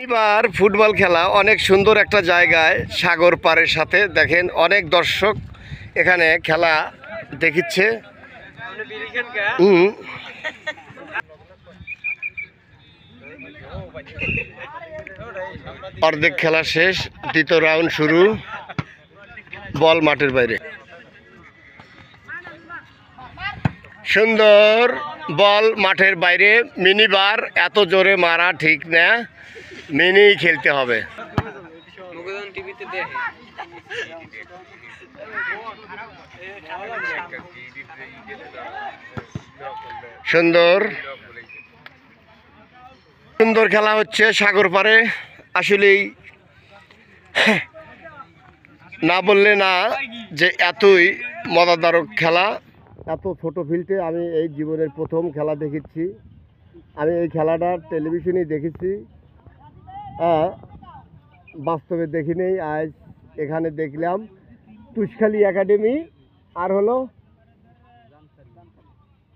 এবার ফুটবল খেলা অনেক সুন্দর একটা জায়গায় সাগর পাড়ের সাথে দেখেন অনেক দর্শক এখানে খেলা দেখিচ্ছে। অর্ধেক খেলা শেষ, দ্বিতীয় রাউন্ড শুরু। বল মাঠের বাইরে, সুন্দর বল মাঠের বাইরে। মিনি বার এত জোরে মারা ঠিক না, মিনি খেলতে হবে। সুন্দর সুন্দর খেলা হচ্ছে সাগর পাড়ে। আসলেই না বললে না যে এতই মজাদারক খেলা। এত ছোট ফিল্ডে আমি এই জীবনের প্রথম খেলা দেখেছি। আমি এই খেলাটা টেলিভিশনেই দেখেছি, বাস্তবে দেখিনি। আজ এখানে দেখলাম তুষখালী একাডেমি আর হলো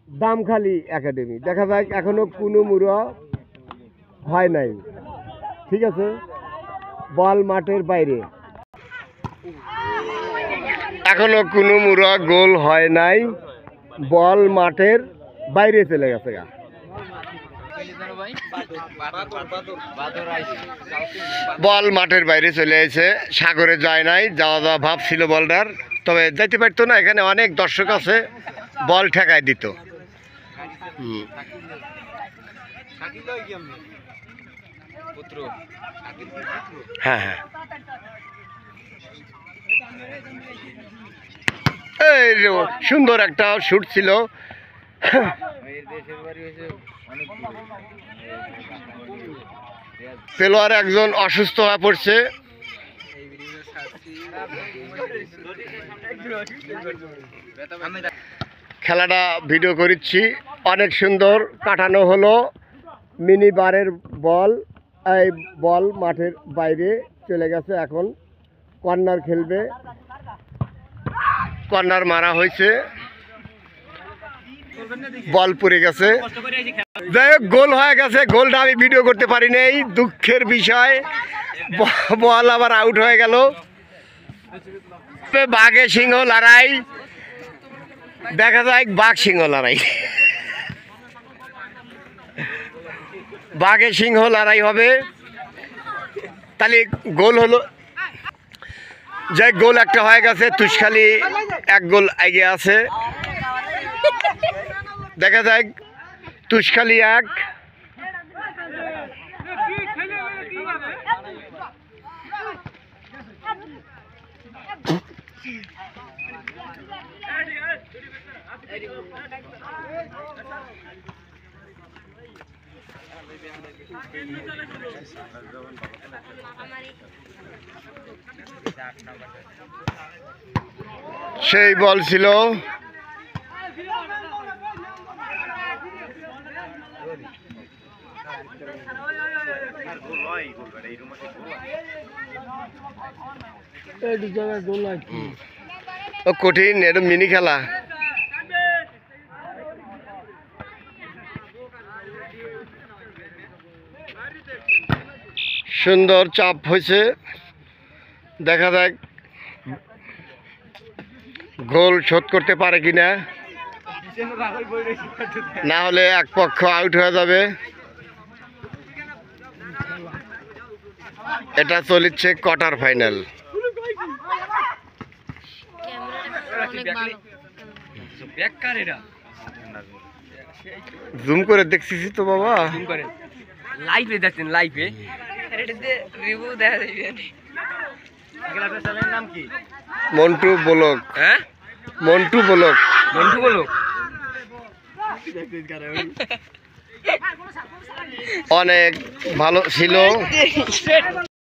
দামখালি একাডেমি। দেখা যাক, এখনো কোনো মুড়া হয় নাই। ঠিক আছে, বল মাঠের বাইরে, এখনো কোনো মুড়া গোল হয় নাই। বল মাঠের বাইরে চলে গেছে গা। বল মাঠের বাইরে চলে এসেছে, সাগরে যায় নাই। যাওয়া ভাব ছিল বলটার, তবে যেতে পারতো না। এখানে অনেক দর্শক আছে, বল ঠেকায় দিত। হ্যাঁ হ্যাঁ, এই সুন্দর একটা শুট ছিল। প্লেয়ার একজন অসুস্থ হয়ে পড়ছে। খেলাটা ভিডিও করেছি, অনেক সুন্দর কাটানো হলো। মিনি বারের বল, এই বল মাঠের বাইরে চলে গেছে। এখন কর্নার খেলবে, কর্নার মারা হয়েছে, বল পড়ে গেছে। যাই হোক, গোল হয়ে গেছে। গোলটা আমি ভিডিও করতে পারি নাই, দুঃখের বিষয়। বল আবার আউট হয়ে গেল। বাঘে সিংহ লড়াই, দেখা যায় বাঘ সিংহ লড়াই, বাঘে সিংহ লড়াই হবে। তাহলে গোল হলো, যাই গোল একটা হয়ে গেছে। তুষখালী এক গোল এগিয়ে আছে। দেখা যায় তুষখালী এক, সেই বল ছিল। কঠিন, এটা মিনি খেলা। সুন্দর চাপ হয়েছে, দেখা যাক গোল শোধ করতে পারে কিনা, না হলে এক পক্ষ আউট হয়ে যাবে। এটা চলছে কোয়ার্টার ফাইনাল। জুম করে দেখছিস তো বাবা, লাইভে দেখছেন, লাইভে রিভিউ দেখা যাবে। নাম কি? মন্টু ব্লক। হ্যাঁ, মন্টু ব্লক, মন্টু ব্লক। অনেক ভালো ছিল।